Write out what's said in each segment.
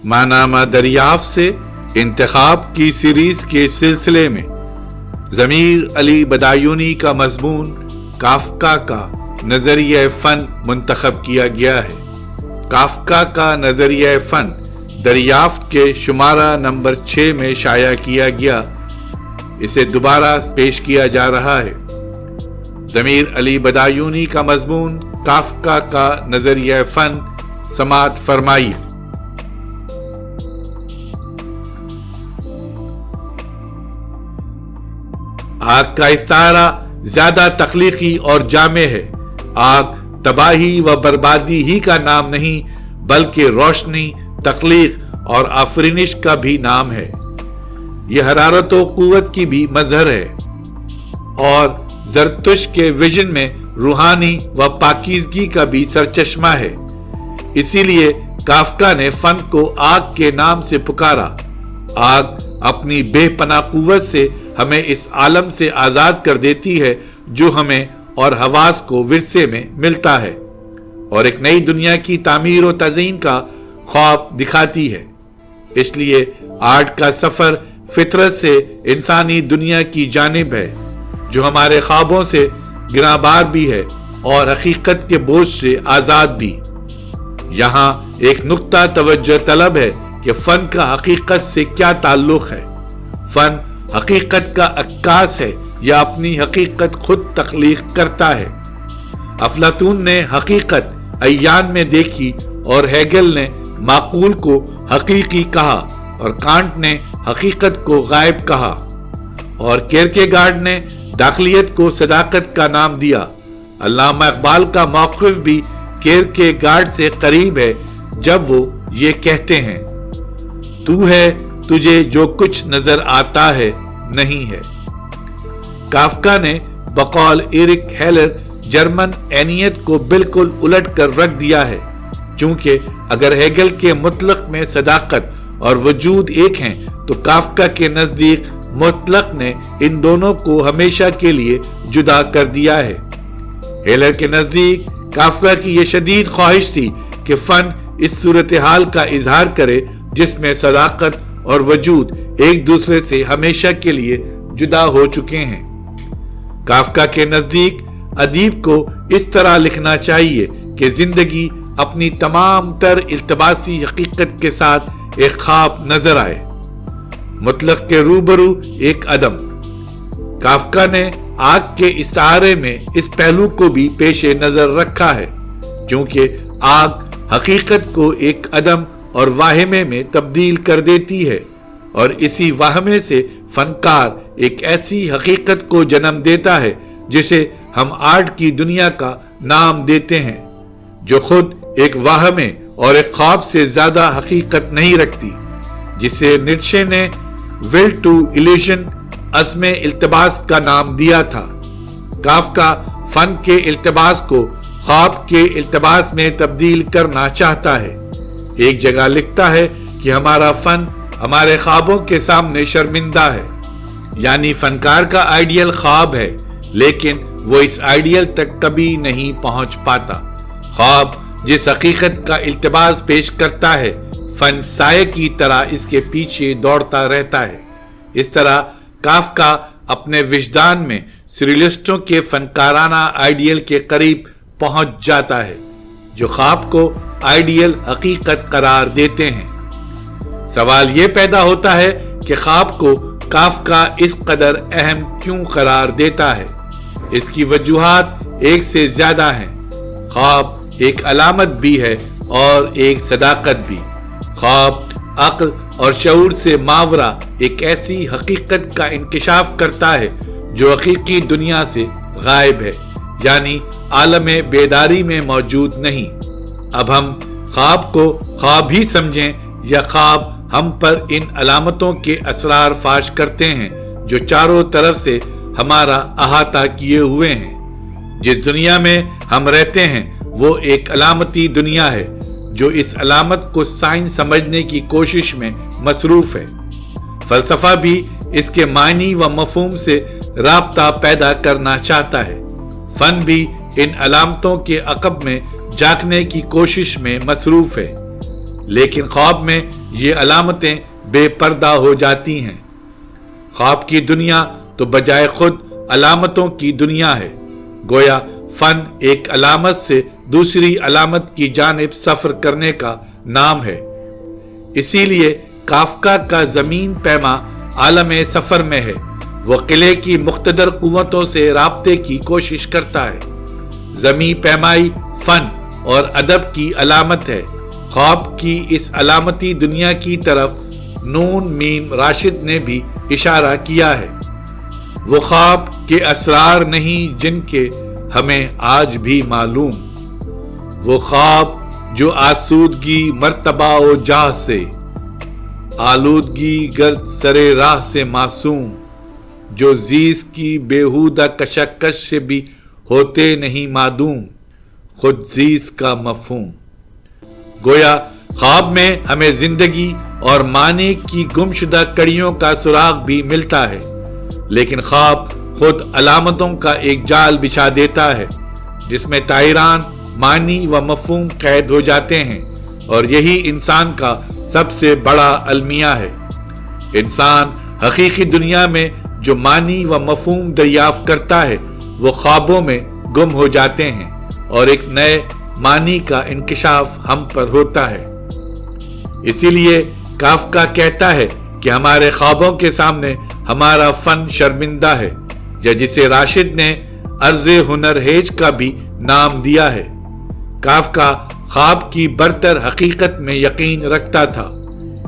मानामा दरियाफ्त से इंतखाब की सीरीज के सिलसिले में ज़मीर अली बदायूनी का मज़मून काफ़का का नज़रिया फ़न मुंतखब किया गया है। काफ़का का नज़रिया फ़न दरियाफ्त के शुमारा नंबर 6 में शाया किया गया। इसे दोबारा पेश किया जा रहा है। ज़मीर अली बदायूनी का मज़मून काफ़का का नज़रिया फ़न समात फरमाइए। आग का इस्तारा ज्यादा तख्लीकी और जामे है। आग तबाही व बर्बादी ही का नाम नहीं बल्कि रोशनी, तख्लीक और आफरीनिश का भी नाम है। यह हरारत व कुव्वत की भी मजहर है और ज़रतुश के विजन में रूहानी व पाकीज़गी का भी सरचश्मा है। इसीलिए काफ़का ने फन को आग के नाम से पुकारा। आग अपनी बेपनाह कुव्वत से हमें इस आलम से आजाद कर देती है जो हमें और हवास को विरसे में मिलता है और एक नई दुनिया की तामीर और तज़ीन का ख्वाब दिखाती है। इसलिए आर्ट का सफर फितरत से इंसानी दुनिया की जानिब है जो हमारे ख्वाबों से गिराबार भी है और हकीकत के बोझ से आजाद भी। यहाँ एक नुक्ता तवज्जो तलब है कि फन का हकीकत से क्या ताल्लुक है। फन हकीकत का अक्कास है या अपनी हकीकत खुद तख्लीक करता है। अफलातून ने हकीकत अय्यान में देखी और हेगल ने माकूल को हकीकी कहा और कांट ने हकीकत को गायब कहा और किरकेगार्ड ने दाखिलियत को सदाकत का नाम दिया। अल्लामा इकबाल का मौक़िफ़ भी किरकेगार्ड से करीब है जब वो ये कहते हैं, तू है तुझे जो कुछ नजर आता है नहीं है। काफ़का ने बकौल एरिक हेलर जर्मन एनियत को बिल्कुल उलट कर रख दिया है, क्योंकि अगर हेगल के मुतलक में सदाकत और वजूद एक हैं तो काफ़का के नजदीक मुतलक ने इन दोनों को हमेशा के लिए जुदा कर दिया है। हेलर के नजदीक काफ़का की यह शदीद ख्वाहिश थी कि फन इस सूरत हाल का इजहार करे जिसमें सदाकत और वजूद एक दूसरे से हमेशा के लिए जुदा हो चुके हैं। काफ़का के नजदीक अदीब को इस तरह लिखना चाहिए कि जिंदगी अपनी तमाम तर इल्तबासी हकीकत के साथ एक ख्वाब नजर आए, मुतलक के रूबरू एक अदम। काफ़का ने आग के इस्तारे में इस पहलू को भी पेशे नजर रखा है, क्योंकि आग हकीकत को एक अदम और वाहिमे में तब्दील कर देती है और इसी वाहमे से फनकार एक ऐसी हकीकत को जन्म देता है जिसे हम आर्ट की दुनिया का नाम देते हैं, जो खुद एक वाहमे और एक ख्वाब से ज्यादा हकीकत नहीं रखती, जिसे नीत्शे ने विल टू इल्यूजन, अज़्म इल्तिबास का नाम दिया था। काफ़का फन के इल्तिबास को ख्वाब के इल्तिबास में तब्दील करना चाहता है। एक जगह लिखता है कि हमारा फन हमारे ख्वाबों के सामने शर्मिंदा है, यानी फनकार का आइडियल ख्वाब है लेकिन वो इस आइडियल तक कभी नहीं पहुंच पाता। ख्वाब जिस हकीकत का इल्तिबास पेश करता है, फन साये की तरह इसके पीछे दौड़ता रहता है। इस तरह काफ़का अपने विजदान में सिरिलिस्टों के फनकाराना आइडियल के करीब पहुंच जाता है जो ख्वाब को आइडियल हकीकत करार देते हैं। सवाल ये पैदा होता है कि ख्वाब को काफ़का इस कदर अहम क्यों करार देता है। इसकी वजूहात एक से ज्यादा हैं। ख्वाब एक अलामत भी है और एक सदाकत भी। ख्वाब अक्ल और शऊर से मावरा एक ऐसी हकीकत का इंकिशाफ करता है जो हकीकी दुनिया से गायब है, यानी आलमे बेदारी में मौजूद नहीं। अब हम ख्वाब को ख्वाब ही समझें या ख्वाब हम पर इन अलामतों के असरार फाश करते हैं जो चारों तरफ से हमारा अहाता किए हुए हैं। जिस दुनिया में हम रहते हैं वो एक अलामती दुनिया है जो इस अलामत को साइंस समझने की कोशिश में मसरूफ है। फलसफा भी इसके मायनी व मफहूम से राब्ता पैदा करना चाहता है। फन भी इन अलामतों के अकब में झांकने की कोशिश में मसरूफ है, لیکن خواب میں یہ علامتیں بے پردہ ہو جاتی ہیں۔ خواب کی دنیا تو بجائے خود علامتوں کی دنیا ہے، گویا فن ایک علامت سے دوسری علامت کی جانب سفر کرنے کا نام ہے۔ اسی لیے کافکا کا زمین پیما عالم سفر میں ہے، وہ قلعے کی مقتدر قوتوں سے رابطے کی کوشش کرتا ہے۔ زمین پیمائی فن اور ادب کی علامت ہے۔ خواب کی اس علامتی دنیا کی طرف نون میم راشد نے بھی اشارہ کیا ہے۔ وہ خواب کے اسرار نہیں جن کے ہمیں آج بھی معلوم، وہ خواب جو آسودگی مرتبہ و جاہ سے، آلودگی گرد سرے راہ سے معصوم، جو زیست کی بیہودہ کشاکش سے بھی ہوتے نہیں معدوم، خود زیست کا مفہوم۔ گویا خواب میں ہمیں زندگی اور معنی کی گمشدہ کڑیوں کا سراغ بھی ملتا ہے، لیکن خواب خود علامتوں کا ایک جال بچھا دیتا ہے جس میں طائران معنی و مفہوم قید ہو جاتے ہیں، اور یہی انسان کا سب سے بڑا المیہ ہے۔ انسان حقیقی دنیا میں جو معنی و مفہوم دریافت کرتا ہے وہ خوابوں میں گم ہو جاتے ہیں، اور ایک نئے معنی کا انکشاف ہم پر ہوتا ہے۔ اسی لیے کافکا کہتا ہے کہ ہمارے خوابوں کے سامنے ہمارا فن شرمندہ ہے، یا جسے راشد نے عرض ہنر ہیج کا بھی نام دیا ہے۔ کافکا خواب کی برتر حقیقت میں یقین رکھتا تھا۔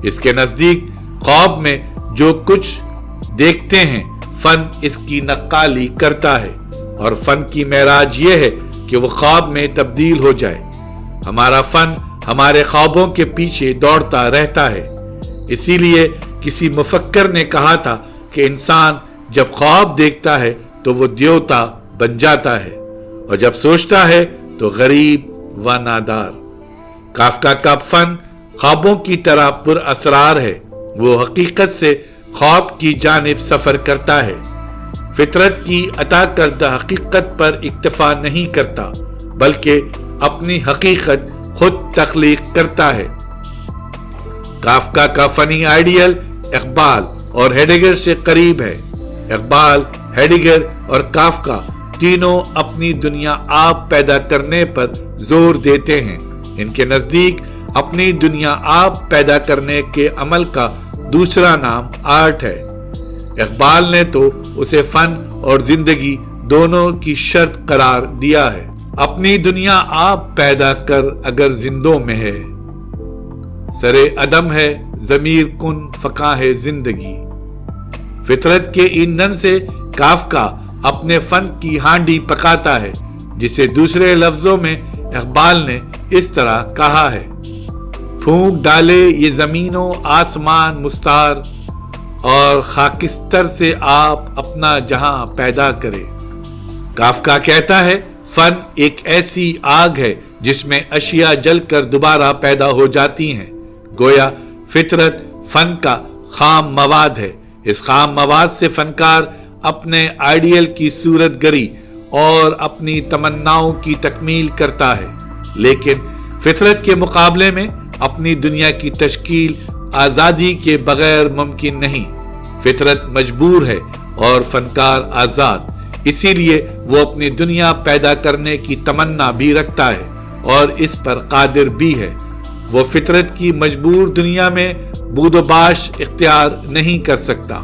اس کے نزدیک خواب میں جو کچھ دیکھتے ہیں فن اس کی نقالی کرتا ہے، اور فن کی معراج یہ ہے کہ وہ خواب میں تبدیل ہو جائے۔ ہمارا فن ہمارے خوابوں کے پیچھے دوڑتا رہتا ہے۔ اسی لیے کسی مفکر نے کہا تھا کہ انسان جب خواب دیکھتا ہے تو وہ دیوتا بن جاتا ہے، اور جب سوچتا ہے تو غریب و نادار۔ کافکا کا فن خوابوں کی طرح پر اسرار ہے۔ وہ حقیقت سے خواب کی جانب سفر کرتا ہے، فطرت کی عطا کردہ حقیقت پر اکتفا نہیں کرتا، بلکہ اپنی حقیقت خود تخلیق کرتا ہے۔ کافکا کا فنی آئیڈیل اقبال اور ہیڈگر سے قریب ہے۔ اقبال، ہیڈگر اور کافکا تینوں اپنی دنیا آپ پیدا کرنے پر زور دیتے ہیں۔ ان کے نزدیک اپنی دنیا آپ پیدا کرنے کے عمل کا دوسرا نام آرٹ ہے۔ اقبال نے تو اسے فن اور زندگی دونوں کی شرط قرار دیا ہے۔ اپنی دنیا آپ پیدا کر اگر زندوں میں ہے، سرے عدم ہے ضمیر کن فقاہ زندگی۔ فطرت کے ایندھن سے کافکا اپنے فن کی ہانڈی پکاتا ہے، جسے دوسرے لفظوں میں اقبال نے اس طرح کہا ہے: پھونک ڈالے یہ زمین و آسمان مستعار، اور خاکستر سے آپ اپنا جہاں پیدا کرے۔ کافکا کہتا ہے فن ایک ایسی آگ ہے جس میں اشیاء جل کر دوبارہ پیدا ہو جاتی ہیں۔ گویا فطرت فن کا خام مواد ہے۔ اس خام مواد سے فنکار اپنے آئیڈیل کی صورت گری اور اپنی تمناؤں کی تکمیل کرتا ہے، لیکن فطرت کے مقابلے میں اپنی دنیا کی تشکیل آزادی کے بغیر ممکن نہیں۔ فطرت مجبور ہے اور فنکار آزاد، اسی لیے وہ اپنی دنیا پیدا کرنے کی تمنا بھی رکھتا ہے اور اس پر قادر بھی ہے۔ وہ فطرت کی مجبور دنیا میں بود و باش اختیار نہیں کر سکتا۔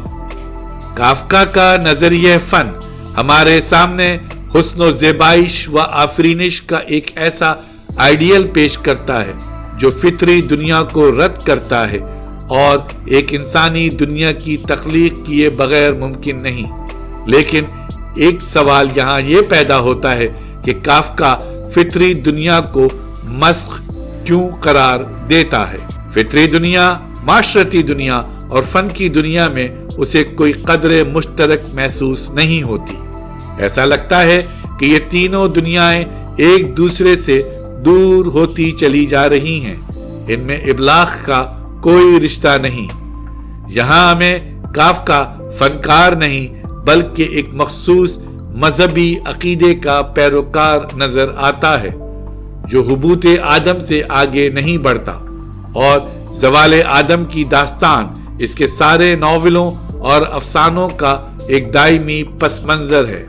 کافکا کا نظریہ فن ہمارے سامنے حسن و زیبائش و آفرینش کا ایک ایسا آئیڈیل پیش کرتا ہے جو فطری دنیا کو رد کرتا ہے اور ایک انسانی دنیا کی تخلیق کیے بغیر ممکن نہیں۔ لیکن ایک سوال یہاں یہ پیدا ہوتا ہے کہ کافکا فطری دنیا کو مسخ کیوں قرار دیتا ہے؟ فطری دنیا، معاشرتی دنیا اور فن کی دنیا میں اسے کوئی قدر مشترک محسوس نہیں ہوتی۔ ایسا لگتا ہے کہ یہ تینوں دنیایں ایک دوسرے سے دور ہوتی چلی جا رہی ہیں، ان میں ابلاغ کا کوئی رشتہ نہیں۔ یہاں ہمیں کافکا فنکار نہیں بلکہ ایک مخصوص مذہبی عقیدے کا پیروکار نظر آتا ہے جو حبوط آدم سے آگے نہیں بڑھتا، اور زوال آدم کی داستان اس کے سارے ناولوں اور افسانوں کا ایک دائمی پس منظر ہے۔